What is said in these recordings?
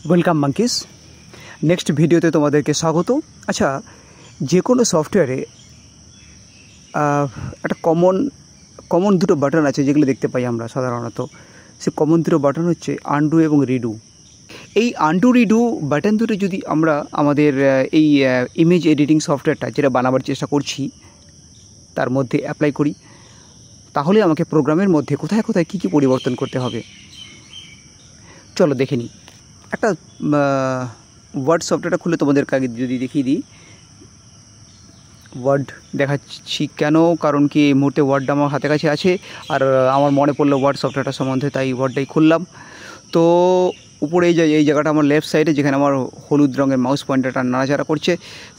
Welcome monkeys. Next ভিডিওতে তোমাদেরকে স্বাগত। আচ্ছা, যে কোনো সফটওয়্যারে একটা কমন দুটো বাটন আছে যেগুলো দেখতে পাই আমরা সাধারণত। সে কমন দুটো বাটন হচ্ছে আনডু এবং রিডু। এই আনডু রিডু বাটন দুটো যদি আমরা আমাদের এই ইমেজ এডিটিং সফটওয়্যারটা যেটা বানাবার চেষ্টা করছি তার মধ্যে অ্যাপ্লাই করি, তাহলে আমাকে প্রোগ্রামের মধ্যে কোথায় কোথায় কী কী পরিবর্তন করতে হবে চলো দেখে নিই। একটা ওয়ার্ড সফটওয়্যারটা খুলে তোমাদেরকে আগে যদি দেখিয়ে দিই। ওয়ার্ড দেখাচ্ছি কেন, কারণ কি এই মুহূর্তে ওয়ার্ডটা আমার হাতে কাছে আছে আর আমার মনে পড়লো ওয়ার্ড সফটওয়্যারটা সম্বন্ধে, তাই ওয়ার্ডটাই খুললাম। তো উপরে এই জায়গাটা আমার লেফট সাইডে, যেখানে আমার হলুদ রঙের মাউস পয়েন্টারটা নাড়াচাড়া করছে,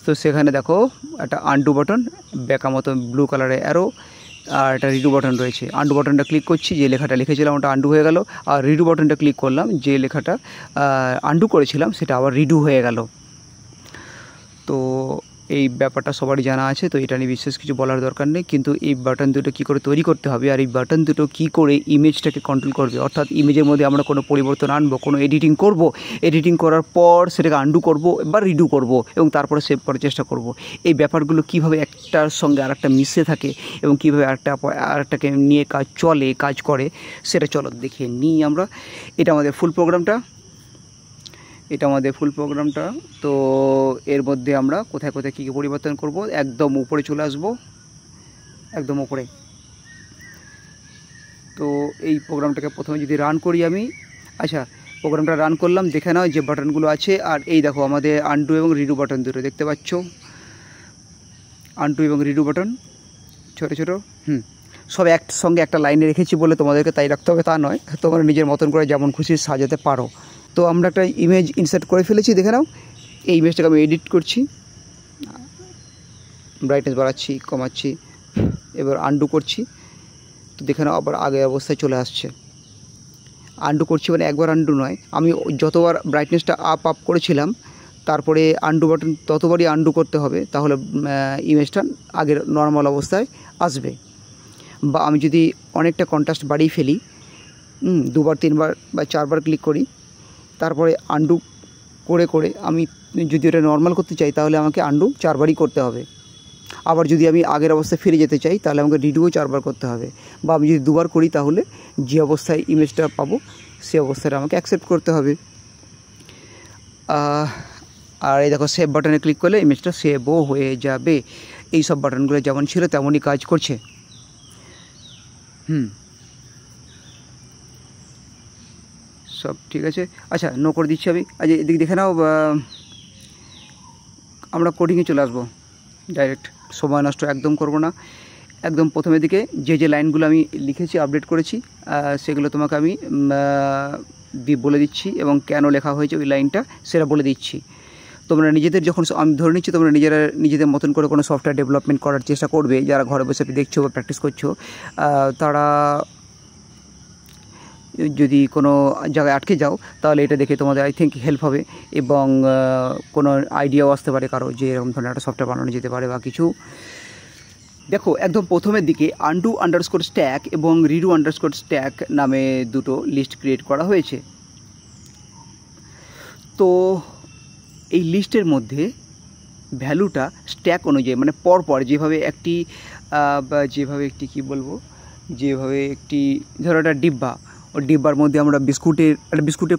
তো সেখানে দেখো একটা আনডু বাটন, বেকা মতো ব্লু কালারের অ্যারো, আর একটা রিডু বাটন রয়েছে। আনডু বাটনটা ক্লিক করছি, যে লেখাটা লিখেছিলাম ওটা আনডু হয়ে গেল, আর রিডু বাটনটা ক্লিক করলাম, যে লেখাটা আনডু করেছিলাম সেটা আবার রিডু হয়ে গেল। তো এই ব্যাপারটা সবারই জানা আছে, তো এটা নিয়ে বিশেষ কিছু বলার দরকার নেই। কিন্তু এই বাটন দুটো কী করে তৈরি করতে হবে, আর এই বাটন দুটো কী করে ইমেজটাকে কন্ট্রোল করবে, অর্থাৎ ইমেজের মধ্যে আমরা কোনো পরিবর্তন আনবো, কোনো এডিটিং করব, এডিটিং করার পর সেটাকে আনডু করব বা রিডু করব এবং তারপরে সেভ করার চেষ্টা করব, এই ব্যাপারগুলো কীভাবে একটার সঙ্গে আরেকটা মিশে থাকে এবং কীভাবে আরেকটাকে নিয়ে কাজ করে সেটা চলো দেখে নিই আমরা। এটা আমাদের ফুল প্রোগ্রামটা। তো এর মধ্যে আমরা কোথায় কোথায় কী কী পরিবর্তন করব, একদম উপরে চলে আসবো, একদম উপরে। তো এই প্রোগ্রামটাকে প্রথমে যদি রান করি আমি, আচ্ছা প্রোগ্রামটা রান করলাম, দেখে নাও যে বাটনগুলো আছে। আর এই দেখো আমাদের আনডু এবং রিডু বাটন দুটো দেখতে পাচ্ছ, আনডু এবং রিডু বাটন ছোটো ছোটো, সব একসঙ্গে একটা লাইনে রেখেছি বলে তোমাদেরকে তাই রাখতে হবে তা নয়, তোমরা নিজের মতন করে যেমন খুশি সাজাতে পারো। তো আমরা একটা ইমেজ ইনসার্ট করে ফেলেছি, দেখে নাও। এই ইমেজটাকে আমি এডিট করছি, ব্রাইটনেস বাড়াচ্ছি, কমাচ্ছি, এবার আনডু করছি। তো দেখে নাও আবার আগের অবস্থায় চলে আসছে। আনডু করছি মানে একবার আনডু নয়, আমি যতবার ব্রাইটনেসটা আপ করেছিলাম তারপরে আনডু বাটন ততবারই আনডু করতে হবে, তাহলে ইমেজটা আগের নর্মাল অবস্থায় আসবে। বা আমি যদি অনেকটা কন্ট্রাস্ট বাড়িয়ে ফেলি, 2বার 3বার বা 4বার ক্লিক করি, তারপরে আনডু করে আমি যদি এটা নর্মাল করতে চাই তাহলে আমাকে আনডু 4বারই করতে হবে। আবার যদি আমি আগের অবস্থায় ফিরে যেতে চাই তাহলে আমাকে রিডুও 4বার করতে হবে। বা আমি যদি 2বার করি তাহলে যে অবস্থায় ইমেজটা পাবো সে অবস্থায় আমাকে অ্যাকসেপ্ট করতে হবে। আর এই দেখো সেভ বাটনে ক্লিক করলে ইমেজটা সেভও হয়ে যাবে। এই সব বাটনগুলো যেমন ছিল তেমনই কাজ করছে। সব ঠিক আছে। আচ্ছা নো করে দিচ্ছি আমি। আচ্ছা এদিকে দেখে নাও, আমরা কোডিংয়ে চলে আসবো ডাইরেক্ট, সময় নষ্ট একদম করব না। একদম প্রথমের দিকে যে লাইনগুলো আমি লিখেছি আপডেট করেছি সেগুলো তোমাকে আমি বলে দিচ্ছি, এবং কেন লেখা হয়েছে ওই লাইনটা সেটা বলে দিচ্ছি। তোমরা নিজেদের যখন, আমি ধরে নিচ্ছি তোমরা নিজেদের মতন করে কোনো সফটওয়্যার ডেভেলপমেন্ট করার চেষ্টা করবে, যারা ঘরে বসে দেখছো বা প্র্যাকটিস করছো, তারা যদি কোনো জায়গায় আটকে যাও তাহলে এটা দেখে তোমাদের আই থিঙ্ক হেল্প হবে, এবং কোনো আইডিয়াও আসতে পারে কারো যে এরকম ধরনের একটা সফটওয়্যার বানানো যেতে পারে বা কিছু। দেখো একদম প্রথমের দিকে আনডু আন্ডারস্কোর স্ট্যাক এবং রিডু আন্ডারস্কোর স্ট্যাক নামে দুটো লিস্ট ক্রিয়েট করা হয়েছে। তো এই লিস্টের মধ্যে ভ্যালুটা স্ট্যাক অনুযায়ী, মানে পরপর যেভাবে একটি কি বলবো, যেভাবে একটি ধরো একটা ডিব্বা, ওই ডিব্বার মধ্যে আমরা বিস্কুটের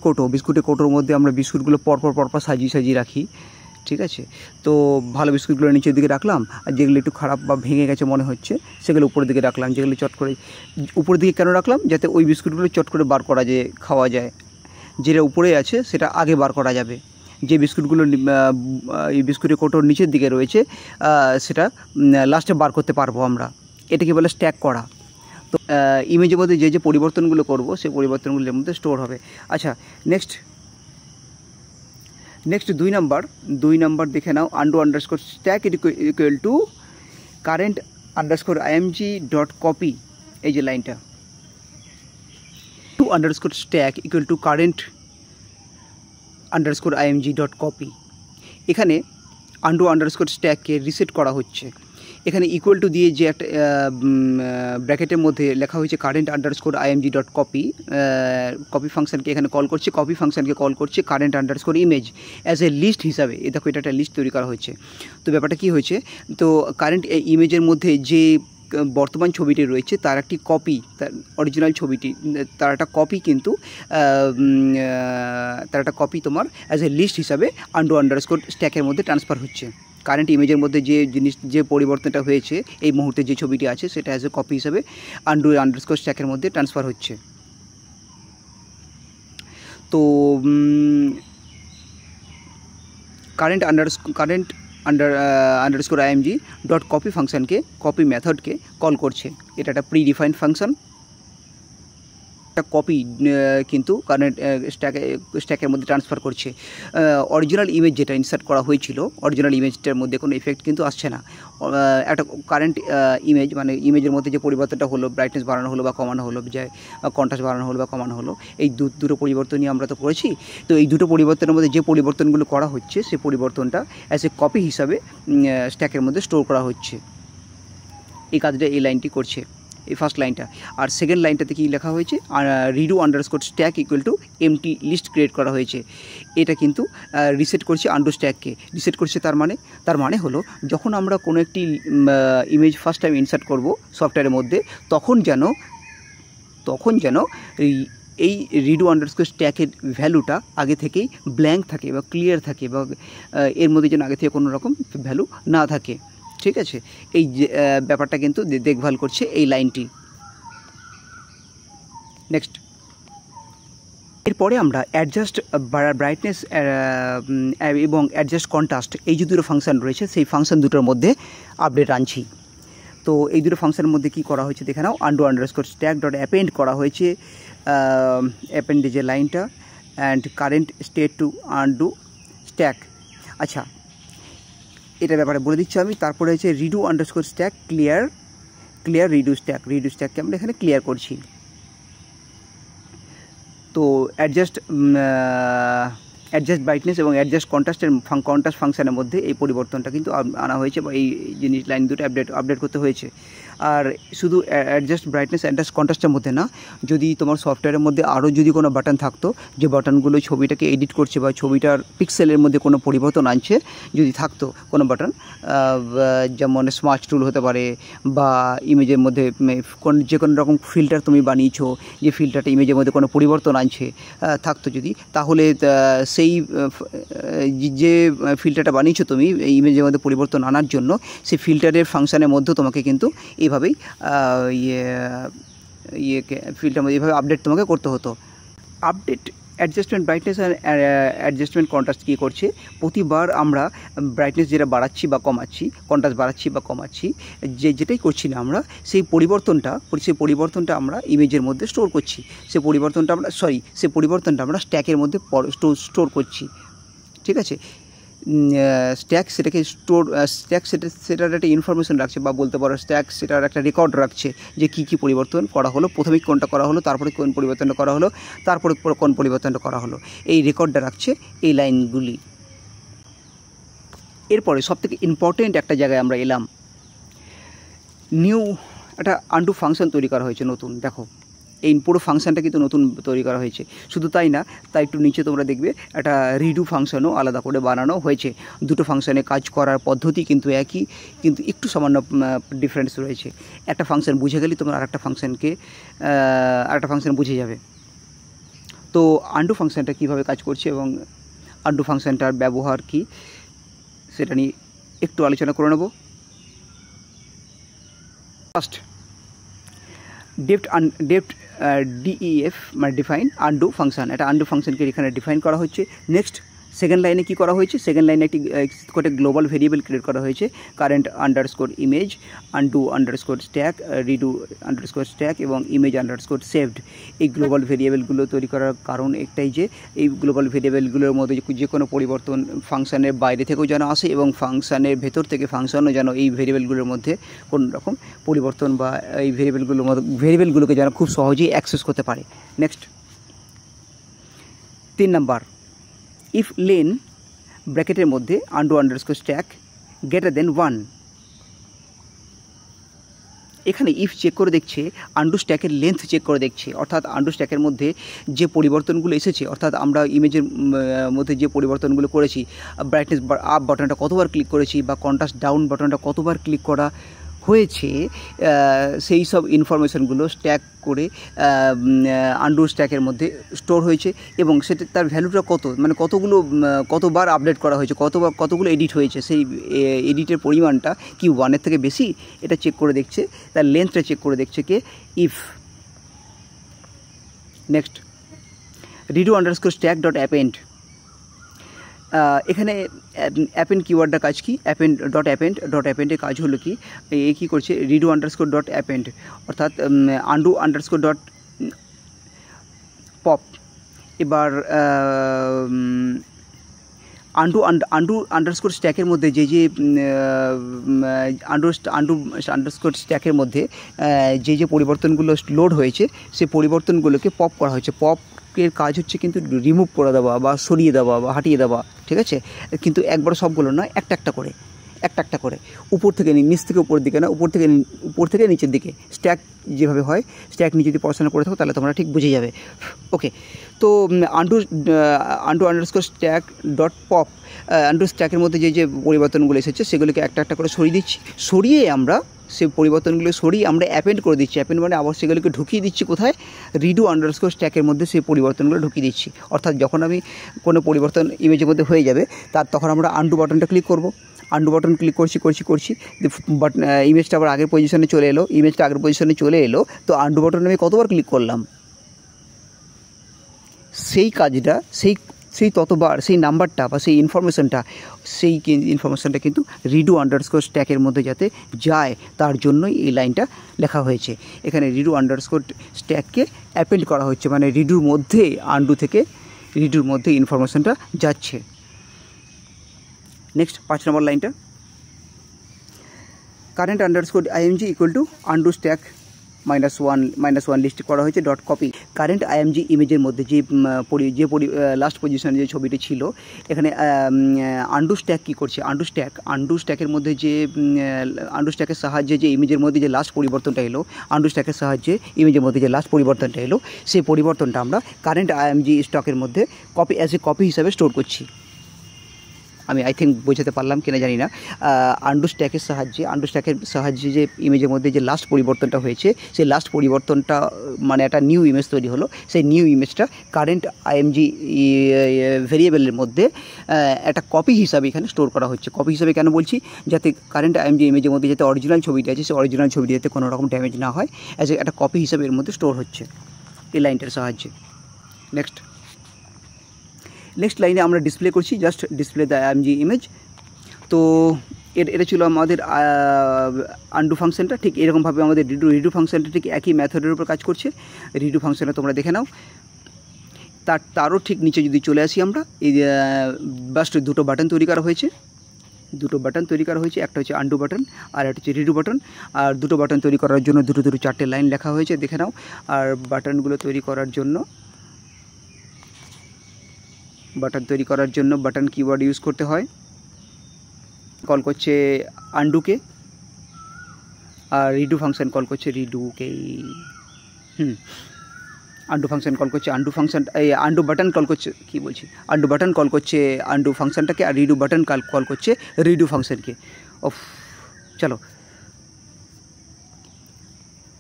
কৌটোর মধ্যে আমরা বিস্কুটগুলো পরপর সাজিয়ে রাখি, ঠিক আছে। তো ভালো বিস্কুটগুলো নিচের দিকে রাখলাম, আর যেগুলো একটু খারাপ বা ভেঙে গেছে মনে হচ্ছে সেগুলো উপরের দিকে রাখলাম। যেগুলো চট করে উপরের দিকে কেন রাখলাম, যাতে ওই বিস্কুটগুলো চট করে বার করা যায়, খাওয়া যায়। যেটা উপরে আছে সেটা আগে বার করা যাবে। যে বিস্কুটগুলো এই বিস্কুটের কৌটোর নিচের দিকে রয়েছে সেটা লাস্টে বার করতে পারবো আমরা। এটাকে বলে স্ট্যাক করা। তো ইমেজের মধ্যে যে পরিবর্তনগুলো করব সেই পরিবর্তনগুলোর মধ্যে স্টোর হবে। আচ্ছা নেক্সট 2 নাম্বার দেখে নাও। Undo underscore stack equal to current underscore img.copy, এই যে লাইনটা, to underscore stack equal to current underscore img.copy। এখানে আনডু আন্ডারস্কোর স্ট্যাককে রিসেট করা হচ্ছে। এখানে ইকুয়াল টু দিয়ে যে একটা ব্র্যাকেটের মধ্যে লেখা হয়েছে current underscore IMG dot copy, copy ফাংশনকে এখানে কল করছে, কপি ফাংশনকে কল করছে current underscore image as a list হিসাবে। এ দেখো এটা একটা লিস্ট তৈরি করা হয়েছে। তো ব্যাপারটা কী হয়েছে, তো কারেন্ট ইমেজের মধ্যে যে বর্তমান ছবিটি রয়েছে তার একটি কপি, তার অরিজিনাল ছবিটি তার একটা কপি কিন্তু তার একটা কপি তোমার অ্যাজ এ লিস্ট হিসাবে আন্ডারস্কোর স্ট্যাকের মধ্যে ট্রান্সফার হচ্ছে। কারেন্ট ইমেজের মধ্যে যে পরিবর্তনটা হয়েছে এই মুহূর্তে যে ছবিটি আছে সেটা অ্যাজ এ কপি হিসাবে আন্ডারস্কোর স্ট্যাকের মধ্যে ট্রান্সফার হচ্ছে। তো current underscore IMG dot copy ফাংশনকে, কপি মেথডকে কল করছে। এটা একটা প্রিডিফাইন্ড ফাংশন, একটা কপি কিন্তু কারেন্ট স্ট্যাকের মধ্যে ট্রান্সফার করছে। অরিজিনাল ইমেজ যেটা ইনসার্ট করা হয়েছিল, অরিজিনাল ইমেজটার মধ্যে কোনো এফেক্ট কিন্তু আসছে না। একটা কারেন্ট ইমেজ মানে ইমেজের মধ্যে যে পরিবর্তনটা হলো, ব্রাইটনেস বাড়ানো হলো বা কমানো হলো, যে কন্ট্রাস্ট বাড়ানো হলো বা কমানো হলো, এই দুটো পরিবর্তনই আমরা তো করেছি। তো এই দুটো পরিবর্তনের মধ্যে যে পরিবর্তনগুলো করা হচ্ছে সেই পরিবর্তনটা অ্যাজ এ কপি হিসাবে স্ট্যাকের মধ্যে স্টোর করা হচ্ছে। এই কাজটা এই লাইনটি করছে, এই ফার্স্ট লাইনটা। আর সেকেন্ড লাইনটাতে কি লেখা হয়েছে, redo underscore stack equal to empty list create করা হয়েছে। এটা কিন্তু রিসেট করছে আন্ডু স্ট্যাককে, রিসেট করছে। তার মানে হলো যখন আমরা কোনো একটি ইমেজ ফার্স্ট টাইম ইনসার্ট করব সফটওয়্যারের মধ্যে, তখন যেন এই রিডু আন্ডারস্কোর স্ট্যাকের ভ্যালুটা আগে থেকেই ব্ল্যাঙ্ক থাকে বা ক্লিয়ার থাকে, বা এর মধ্যে যেন আগে থেকে কোনো রকম ভ্যালু না থাকে। ঠিক আছে, এই যে ব্যাপারটা কিন্তু দেখভাল করছে এই লাইনটি। নেক্সট, এরপরে আমরা অ্যাডজাস্ট ব্রাইটনেস এবং অ্যাডজাস্ট কন্ট্রাস্ট এই যে দুটো ফাংশন রয়েছে সেই ফাংশন দুটোর মধ্যে আপডেট আনছি। তো এই দুটো ফাংশনের মধ্যে কি করা হয়েছে দেখে নাও। আন্ডারস্কোর স্ট্যাক ডট অ্যাপেন্ড করা হয়েছে, অ্যাপেন্ডে যে লাইনটা, and current state to undo stack. আচ্ছা, এটা ব্যাপারে বলে দিচ্ছি আমি। তারপরে হচ্ছে redo underscore stack clear redo স্ট্যাককে আমরা এখানে ক্লিয়ার করছি। তো অ্যাডজাস্ট ব্রাইটনেস এবং অ্যাডজাস্ট কন্ট্রাস্ট ফাংশনের মধ্যে এই পরিবর্তনটা কিন্তু আনা হয়েছে, বা এই জিনিস লাইন দুটো আপডেট করতে হয়েছে। আর শুধু অ্যাডজাস্ট ব্রাইটনেস অ্যাডজাস্ট কন্ট্রাস্টের মধ্যে না, যদি তোমার সফটওয়্যারের মধ্যে আরও যদি কোনো বাটন থাকতো যে বাটনগুলো ছবিটাকে এডিট করছে বা ছবিটার পিক্সেলের মধ্যে কোনো পরিবর্তন আনছে, যদি থাকতো কোনো বাটন, যেমন স্মার্ট টুল হতে পারে, বা ইমেজের মধ্যে যে কোনো রকম ফিল্টার তুমি বানিয়েছো, যে ফিল্টারটা ইমেজের মধ্যে কোনো পরিবর্তন আনছে থাকতো যদি, তাহলে সেই যে ফিল্টারটা বানিয়েছো তুমি এই ইমেজের মধ্যে পরিবর্তন আনার জন্য, সেই ফিল্টারের ফাংশনের মধ্যে তোমাকে কিন্তু এইভাবেই ফিল্টার মধ্যে এইভাবে আপডেট তোমাকে করতে হতো। আপডেট অ্যাডজাস্টমেন্ট ব্রাইটনেস আর অ্যাডজাস্টমেন্ট কন্ট্রাস্ট কী করছে, প্রতিবার আমরা ব্রাইটনেস যেটা বাড়াচ্ছি বা কমাচ্ছি, কন্ট্রাস্ট বাড়াচ্ছি বা কমাচ্ছি, যেটাই করছি না আমরা, সেই পরিবর্তনটা আমরা ইমেজের মধ্যে স্টোর করছি। সেই পরিবর্তনটা আমরা স্ট্যাকের মধ্যে স্টোর করছি। ঠিক আছে, স্ট্যাক সেটাকে সেটার একটা ইনফরমেশন রাখছে, বা বলতে পারো স্ট্যাক সেটার একটা রেকর্ড রাখছে যে কী পরিবর্তন করা হলো, প্রথমে কোনটা করা হলো, তারপরে কোন পরিবর্তনটা করা হলো, তারপরে কোন পরিবর্তনটা করা হলো, এই রেকর্ডটা রাখছে এই লাইনগুলি। এরপরে সবথেকে ইম্পর্টেন্ট একটা জায়গায় আমরা এলাম, নিউ একটা আন্ডু ফাংশন তৈরি করা হয়েছে নতুন। দেখো এই পুরো ফাংশনটা কিন্তু নতুন তৈরি করা হয়েছে। শুধু তাই না, তাই একটু নিচে তোমরা দেখবে একটা রিডু ফাংশনও আলাদা করে বানানো হয়েছে। দুটো ফাংশনে কাজ করার পদ্ধতি কিন্তু একই, কিন্তু একটু সামান্য ডিফারেন্স রয়েছে। একটা ফাংশন বুঝে গেলে তোমরা আরেকটা ফাংশন বুঝে যাবে। তো আন্ডু ফাংশনটা কীভাবে কাজ করছে এবং আন্ডু ফাংশনটার ব্যবহার কী সেটা নিয়ে একটু আলোচনা করে নেব। ফার্স্ট, DEF মানে ডিফাইন আন্ডু ফাংশন, এটা আন্ডু ফাংশনকে এখানে ডিফাইন করা হচ্ছে। নেক্সট, সেকেন্ড লাইনে কী করা হয়েছে, সেকেন্ড লাইনে একটি গ্লোবাল ভেরিয়েবল ক্রিয়েট করা হয়েছে, current underscore image undo underscore stack, redo underscore stack এবং ইমেজ আন্ডারস্কোর সেভড। এই গ্লোবাল ভেরিয়েবলগুলো তৈরি করার কারণ একটাই যে এই গ্লোবাল ভেরিয়েবলগুলোর মধ্যে যে কোনো পরিবর্তন ফাংশনের বাইরে থেকেও যেন আসে, এবং ফাংশনের ভেতর থেকে ফাংশনও যেন এই ভেরিয়েবলগুলোর মধ্যে কোনো রকম পরিবর্তন বা এই ভেরিয়েবলগুলোকে যেন খুব সহজেই অ্যাক্সেস করতে পারে। নেক্সট, 3 নাম্বার, ইফ লেন ব্র্যাকেটের মধ্যে undo underscore stack greater than 1, এখানে ইফ চেক করে দেখছে, আন্ডু স্ট্যাকের লেন্থ চেক করে দেখছে, অর্থাৎ আন্ডু স্ট্যাকের মধ্যে যে পরিবর্তনগুলো এসেছে, অর্থাৎ আমরা ইমেজের মধ্যে যে পরিবর্তনগুলো করেছি, ব্রাইটনেস আপ বাটনটা কতবার ক্লিক করেছি বা কন্ট্রাস্ট ডাউন বাটনটা কতবার ক্লিক করা হয়েছে, সেই সব ইনফরমেশনগুলো স্ট্যাক করে আন্ডু স্ট্যাকের মধ্যে স্টোর হয়েছে এবং সেটা তার ভ্যালুটা কত, মানে কতবার আপডেট করা হয়েছে, কতগুলো এডিট হয়েছে, সেই এডিটের পরিমাণটা কি 1-এর থেকে বেশি, এটা চেক করে দেখছে, তার লেন্থটা চেক করে দেখছে কে ইফ। নেক্সট redo_stack.append, এখানে অ্যাপেন্ড কিওয়ার্ডটা কাজ কি, অ্যাপেন্ডের কাজ হলো কি, কী করছে redo_.append অর্থাৎ undo_pop। এবার আন্ডারস্কোর স্ট্যাকের মধ্যে যে আন্ডারস্কোর স্ট্যাকের মধ্যে যে পরিবর্তনগুলো লোড হয়েছে সেই পরিবর্তনগুলোকে পপ করা হয়েছে। পপের কাজ হচ্ছে কিন্তু রিমুভ করে দেওয়া বা সরিয়ে দেওয়া বা হাটিয়ে দেওয়া, ঠিক আছে, কিন্তু একবার সবগুলো নয়, একটা একটা করে উপর থেকে নিচ থেকে উপরের দিকে না, উপর থেকে নিচের দিকে স্ট্যাক যেভাবে হয়, স্ট্যাক নিয়ে যদি পড়াশোনা করে থাকো তাহলে তোমরা ঠিক বুঝে যাবে। ওকে, তো undo_stack.pop আন্ডু স্ট্যাকের মধ্যে যে পরিবর্তনগুলো এসেছে সেগুলোকে একটা করে সরিয়ে দিচ্ছি, সরিয়ে আমরা সেই পরিবর্তনগুলো আমরা অ্যাপেন্ড করে দিচ্ছি। অ্যাপেন্ড মানে আবার সেগুলোকে ঢুকিয়ে দিচ্ছি কোথায়, redo_stack-এর মধ্যে সেই পরিবর্তনগুলো ঢুকিয়ে দিচ্ছি। অর্থাৎ যখন আমি কোনো পরিবর্তন ইমেজের মধ্যে হয়ে যাবে তখন আমরা আন্ডু বাটনটা ক্লিক করব, আন্ডু বাটন ক্লিক করছি বাট ইমেজটা আবার আগের পজিশনে চলে এলো, তো আন্ডু বাটনে আমি কতবার ক্লিক করলাম, সেই কাজটা সেই ততবার সেই নাম্বারটা বা সেই ইনফরমেশনটা কিন্তু redo_stack-এর মধ্যে যাতে যায় তার জন্যই এই লাইনটা লেখা হয়েছে। এখানে redo_stack-কে অ্যাপেন্ড করা হচ্ছে, মানে রিডুর মধ্যে ইনফরমেশনটা যাচ্ছে। নেক্সট 5 নম্বর লাইনটা, current_img = undo_stack -1 লিস্ট করা হয়েছে .copy। কারেন্ট আইএমজি ইমেজের মধ্যে যে লাস্ট পজিশনে যে ছবিটি ছিল, এখানে আন্ডু স্ট্যাক কী করছে, আন্ডু স্ট্যাকের মধ্যে যে আন্ডু স্ট্যাকের সাহায্যে যে ইমেজের মধ্যে যে লাস্ট পরিবর্তনটা এলো, সেই পরিবর্তনটা আমরা কারেন্ট আইএমজি স্টকের মধ্যে কপি হিসাবে স্টোর করছি। আমি বোঝাতে পারলাম কিনা জানি না। আন্ডু স্ট্যাকের সাহায্যে যে ইমেজের মধ্যে যে লাস্ট পরিবর্তনটা হয়েছে, সেই লাস্ট পরিবর্তনটা মানে একটা নিউ ইমেজ তৈরি হলো, সেই নিউ ইমেজটা কারেন্ট আইএমজি ভেরিয়েবলের মধ্যে একটা কপি হিসাবে এখানে স্টোর করা হচ্ছে। কপি হিসাবে কেন বলছি, যাতে কারেন্ট আইএমজি ইমেজের মধ্যে যাতে অরিজিনাল ছবিটা আছে, সেই অরিজিনাল ছবিটি যাতে কোনো রকম ড্যামেজ না হয়, একটা কপি হিসাবে এর মধ্যে স্টোর হচ্ছে এই লাইনটার সাহায্যে। নেক্সট লাইনে আমরা ডিসপ্লে করছি, just display the IMG image. তো এটা ছিল আমাদের আন্ডু ফাংশনটা। ঠিক এরকমভাবে আমাদের রিডু ফাংশনটা ঠিক একই মেথডের উপর কাজ করছে। রিডু ফাংশনটা তোমরা দেখে নাও। তারও ঠিক নিচে যদি চলে আসি আমরা, এই জাস্ট দুটো বাটন তৈরি করা হয়েছে, একটা হচ্ছে আন্ডু বাটন আর একটা হচ্ছে রিডু বাটন। আর দুটো বাটন তৈরি করার জন্য দুটো 4টে লাইন লেখা হয়েছে, দেখে নাও। আর বাটন তৈরি করার জন্য বাটন কিওয়ার্ড ইউজ করতে হয়। কল করছে আন্ডুকে, আর রিডু ফাংশন কল করছে রিডুকেই। আন্ডু ফাংশন কল করছে আন্ডু ফাংশন, এই আন্ডু বাটন কল করছে, কি বলছি, আন্ডু বাটন কল করছে আন্ডু ফাংশনটাকে, আর রিডু বাটন কল করছে রিডু ফাংশনকে। চলো,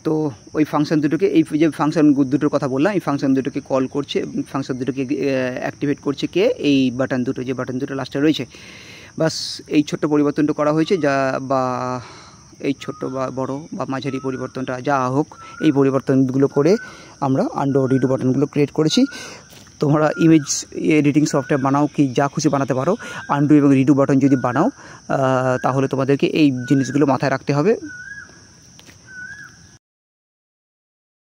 তো ওই ফাংশন দুটোকে, এই যে ফাংশন দুটোর কথা বললাম, এই ফাংশন দুটোকে কল করছে, ফাংশন দুটোকে অ্যাক্টিভেট করছে কে, এই বাটন দুটো লাস্টে রয়েছে। বাস এই ছোট্ট পরিবর্তনটা করা হয়েছে, যা বা এই ছোট্ট বা বড় বা মাঝারি পরিবর্তনটা যা হোক, এই পরিবর্তনগুলো করে আমরা আন্ডু রিডু বাটনগুলো ক্রিয়েট করেছি। তোমরা ইমেজ এডিটিং সফটওয়্যার বানাও, কি যা খুশি বানাতে পারো, আন্ডু এবং রিডু বাটন যদি বানাও তাহলে তোমাদেরকে এই জিনিসগুলো মাথায় রাখতে হবে।